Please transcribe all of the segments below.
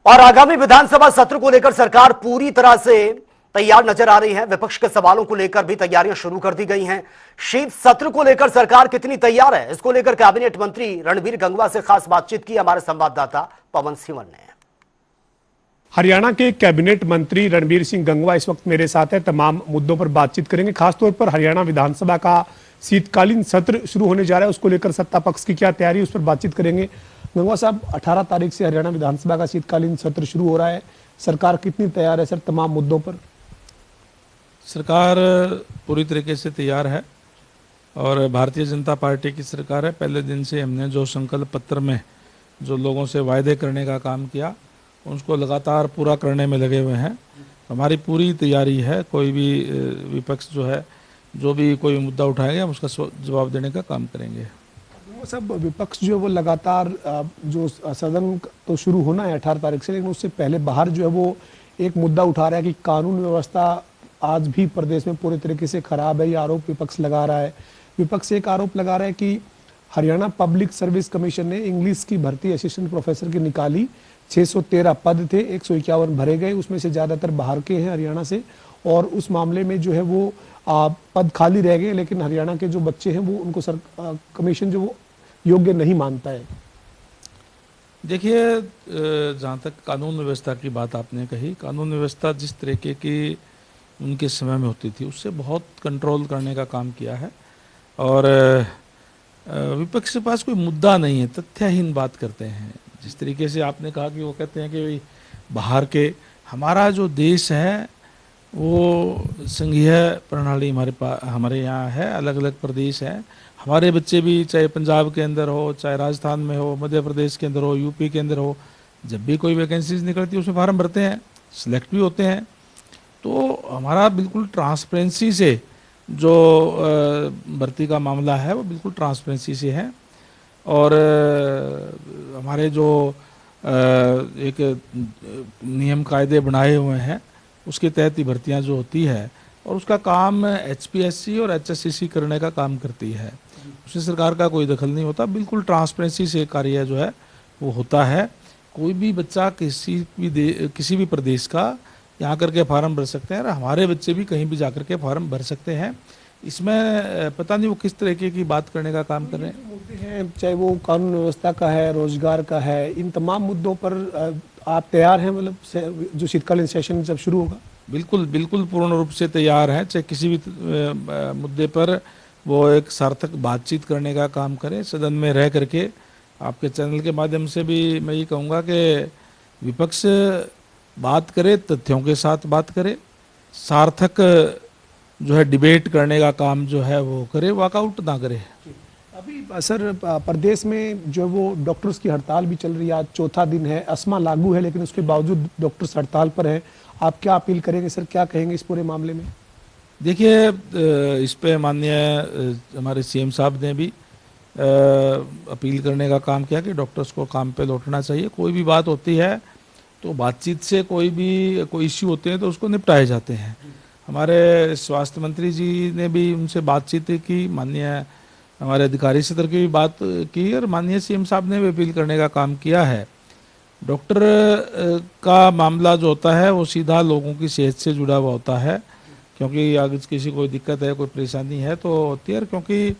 और आगामी विधानसभा सत्र को लेकर सरकार पूरी तरह से तैयार नजर आ रही है। विपक्ष के सवालों को लेकर भी तैयारियां शुरू कर दी गई हैं। शीत सत्र को लेकर सरकार कितनी तैयार है, इसको लेकर कैबिनेट मंत्री रणबीर गंगवा से खास बातचीत की हमारे संवाददाता पवन सिंह ने। हरियाणा के कैबिनेट मंत्री रणबीर सिंह गंगवा इस वक्त मेरे साथ है। तमाम मुद्दों पर बातचीत करेंगे, खासतौर पर हरियाणा विधानसभा का शीतकालीन सत्र शुरू होने जा रहा है, उसको लेकर सत्ता पक्ष की क्या तैयारी, उस पर बातचीत करेंगे। गंगवा साहब, 18 तारीख से हरियाणा विधानसभा का शीतकालीन सत्र शुरू हो रहा है, सरकार कितनी तैयार है सर तमाम मुद्दों पर? सरकार पूरी तरीके से तैयार है और भारतीय जनता पार्टी की सरकार है। पहले दिन से हमने जो संकल्प पत्र में जो लोगों से वायदे करने का काम किया, उसको लगातार पूरा करने में लगे हुए हैं। हमारी पूरी तैयारी है। कोई भी विपक्ष जो है, जो भी कोई मुद्दा उठाएगा, हम उसका जवाब देने का काम करेंगे। वो सब विपक्ष जो है वो लगातार जो सदन तो शुरू होना है 18 तारीख से, लेकिन उससे पहले बाहर जो है वो एक मुद्दा उठा रहा है कि कानून व्यवस्था आज भी प्रदेश में पूरे तरीके से खराब है। ये आरोप विपक्ष लगा रहा है। विपक्ष एक आरोप लगा रहा है कि हरियाणा पब्लिक सर्विस कमीशन ने इंग्लिश की भर्ती असिस्टेंट प्रोफेसर की निकाली, 613 पद थे, 151 भरे गए, उसमें से ज़्यादातर बाहर के हैं हरियाणा से, और उस मामले में जो है वो पद खाली रह गए, लेकिन हरियाणा के जो बच्चे हैं वो उनको कमीशन जो वो योग्य नहीं मानता है। देखिए, जहाँ तक कानून व्यवस्था की बात आपने कही, कानून व्यवस्था जिस तरीके की उनके समय में होती थी उससे बहुत कंट्रोल करने का काम किया है। और विपक्ष के पास कोई मुद्दा नहीं है, तथ्यहीन बात करते हैं। जिस तरीके से आपने कहा कि वो कहते हैं कि बाहर के, हमारा जो देश है वो संघीय प्रणाली हमारे यहाँ है, अलग अलग प्रदेश हैं। हमारे बच्चे भी चाहे पंजाब के अंदर हो, चाहे राजस्थान में हो, मध्य प्रदेश के अंदर हो, यूपी के अंदर हो, जब भी कोई वैकेंसीज निकलती है उसमें फार्म भरते हैं, सिलेक्ट भी होते हैं। तो हमारा बिल्कुल ट्रांसपेरेंसी से जो भर्ती का मामला है वो बिल्कुल ट्रांसपेरेंसी से है। और हमारे जो एक नियम कायदे बनाए हुए हैं उसके तहत ही भर्तियां जो होती है, और उसका काम HPSC और HSCC करने का काम करती है। उसमें सरकार का कोई दखल नहीं होता, बिल्कुल ट्रांसपेरेंसी से कार्य जो है वो होता है। कोई भी बच्चा किसी भी प्रदेश का यहाँ करके फार्म भर सकते हैं, और हमारे बच्चे भी कहीं भी जाकर के फार्म भर सकते हैं। इसमें पता नहीं वो किस तरीके की बात करने का काम कर रहे हैं। चाहे वो कानून व्यवस्था का है, रोजगार का है, इन तमाम मुद्दों पर आप तैयार हैं? मतलब जो शीतकालीन सेशन जब शुरू होगा? बिल्कुल बिल्कुल पूर्ण रूप से तैयार है। चाहे किसी भी मुद्दे पर वो एक सार्थक बातचीत करने का काम करें, सदन में रह करके। आपके चैनल के माध्यम से भी मैं ये कहूँगा कि विपक्ष बात करे, तथ्यों के साथ बात करे, सार्थक जो है डिबेट करने का काम जो है वो करे, वॉकआउट ना करे। अभी सर प्रदेश में जो वो डॉक्टर्स की हड़ताल भी चल रही है, आज चौथा दिन है, अस्मा लागू है, लेकिन उसके बावजूद डॉक्टर्स हड़ताल पर हैं। आप क्या अपील करेंगे सर, क्या कहेंगे इस पूरे मामले में? देखिए, इस पे माननीय हमारे CM साहब ने भी अपील करने का काम किया कि डॉक्टर्स को काम पे लौटना चाहिए। कोई भी बात होती है तो बातचीत से कोई इश्यू होते हैं तो उसको निपटाए जाते हैं। हमारे स्वास्थ्य मंत्री जी ने भी उनसे बातचीत की, माननीय हमारे अधिकारी सत्र की भी बात की, और माननीय CM साहब ने भी अपील करने का काम किया है। डॉक्टर का मामला जो होता है वो सीधा लोगों की सेहत से जुड़ा हुआ होता है, क्योंकि अगर किसी को कोई दिक्कत है, कोई परेशानी है तो होती है। क्योंकि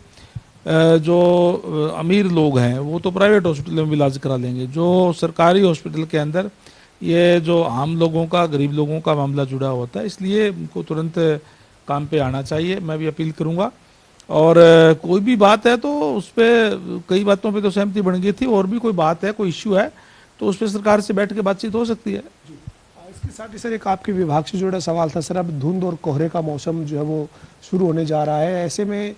जो अमीर लोग हैं वो तो प्राइवेट हॉस्पिटल में भी इलाज करा लेंगे, जो सरकारी हॉस्पिटल के अंदर ये जो आम लोगों का, गरीब लोगों का मामला जुड़ा होता है, इसलिए उनको तुरंत काम पे आना चाहिए। मैं भी अपील करूंगा। और कोई भी बात है तो उस पर, कई बातों पे तो सहमति बन गई थी, और भी कोई बात है, कोई इश्यू है तो उस पर सरकार से बैठ के बातचीत हो सकती है। इसके साथ ही सर एक आपके विभाग से जुड़ा सवाल था सर, अब धुंध और कोहरे का मौसम जो है वो शुरू होने जा रहा है, ऐसे में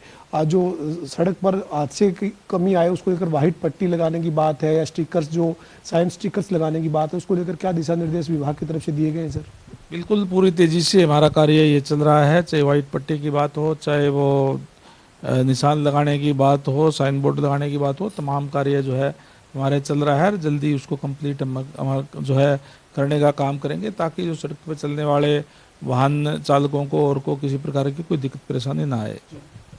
जो सड़क पर हादसे की कमी आए उसको लेकर वाइट पट्टी लगाने की बात है, या स्टिकर्स, जो साइंस स्टिकर्स लगाने की बात है, उसको लेकर क्या दिशा निर्देश विभाग की तरफ से दिए गए हैं सर? बिल्कुल पूरी तेजी से हमारा कार्य ये चल रहा है। चाहे वाइट पट्टी की बात हो, चाहे वो निशान लगाने की बात हो, साइन बोर्ड लगाने की बात हो, तमाम कार्य जो है हमारे चल रहा है। जल्दी उसको कंप्लीट हमारा जो है करने का काम करेंगे, ताकि जो सड़क पर चलने वाले वाहन चालकों को और को किसी प्रकार की कोई दिक्कत परेशानी ना आए।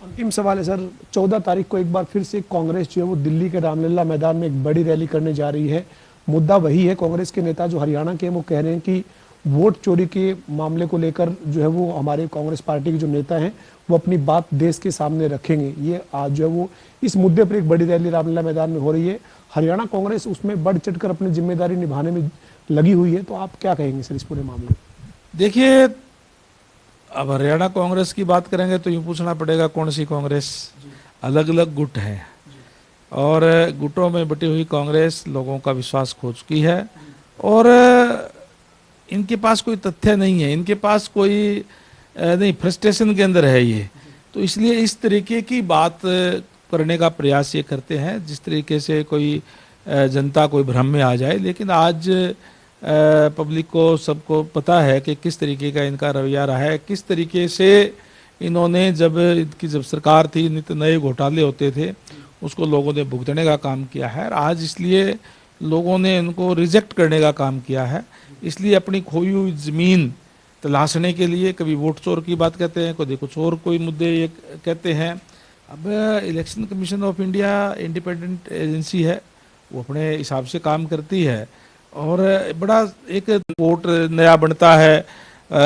अंतिम सवाल है सर, 14 तारीख को एक बार फिर से कांग्रेस जो है वो दिल्ली के रामलीला मैदान में एक बड़ी रैली करने जा रही है। मुद्दा वही है। कांग्रेस के नेता जो हरियाणा के हैं वो कह रहे हैं कि वोट चोरी के मामले को लेकर जो है वो हमारे कांग्रेस पार्टी के जो नेता हैं वो अपनी बात देश के सामने रखेंगे। ये आज जो है वो इस मुद्दे पर एक बड़ी रैली रामलीला मैदान में हो रही है। हरियाणा कांग्रेस उसमें बढ़ चढ़कर अपनी जिम्मेदारी निभाने में लगी हुई है। तो आप क्या कहेंगे सर इस पूरे मामले में? देखिए, अब हरियाणा कांग्रेस की बात करेंगे तो यूँ पूछना पड़ेगा कौन सी कांग्रेस। अलग अलग गुट हैं और गुटों में बटी हुई कांग्रेस लोगों का विश्वास खो चुकी है और इनके पास कोई तथ्य नहीं है, इनके पास कोई नहीं, फ्रस्ट्रेशन के अंदर है ये। तो इसलिए इस तरीके की बात करने का प्रयास ये करते हैं जिस तरीके से कोई जनता कोई भ्रम में आ जाए। लेकिन आज पब्लिक को सबको पता है कि किस तरीके का इनका रवैया रहा है, किस तरीके से इन्होंने जब इनकी जब सरकार थी नित नए घोटाले होते थे उसको लोगों ने भुगतने का काम किया है। आज इसलिए लोगों ने इनको रिजेक्ट करने का काम किया है। इसलिए अपनी खोई हुई ज़मीन तलाशने के लिए कभी वोट चोर की बात कहते हैं, कभी कुछ और कोई मुद्दे ये कहते हैं। अब election commission of India independent agency है, वो अपने हिसाब से काम करती है और बड़ा एक वोट नया बनता है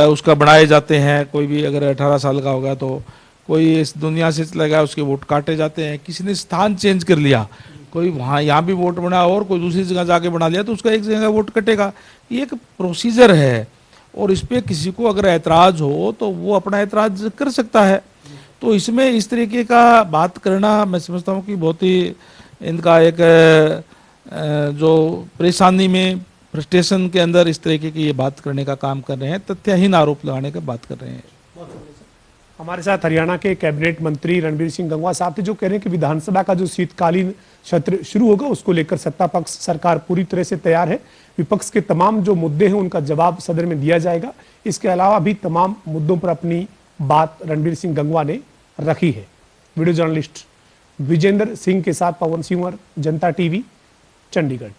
उसका बनाए जाते हैं। कोई भी अगर 18 साल का होगा तो कोई इस दुनिया से चला गया उसके वोट काटे जाते हैं। किसी ने स्थान चेंज कर लिया, कोई वहाँ यहाँ भी वोट बना और कोई दूसरी जगह जाके बना लिया तो उसका एक जगह वोट कटेगा। ये एक प्रोसीजर है और इस पर किसी को अगर ऐतराज़ हो तो वो अपना ऐतराज़ कर सकता है। तो इसमें इस तरीके का बात करना मैं समझता हूँ कि बहुत ही इनका एक जो परेशानी में फ्रस्ट्रेशन के अंदर इस तरीके की ये बात करने का काम कर रहे हैं, तथ्यहीन आरोप लगाने का बात कर रहे हैं। हमारे साथ हरियाणा के कैबिनेट मंत्री रणबीर सिंह गंगवा साहब थे जो कह रहे हैं कि विधानसभा का जो शीतकालीन सत्र शुरू होगा उसको लेकर सत्ता पक्ष सरकार पूरी तरह से तैयार है। विपक्ष के तमाम जो मुद्दे हैं उनका जवाब सदन में दिया जाएगा। इसके अलावा भी तमाम मुद्दों पर अपनी बात रणबीर सिंह गंगवा ने रखी है। वीडियो जर्नलिस्ट विजेंद्र सिंह के साथ पवन सिंह, जनता टीवी, चंडीगढ़।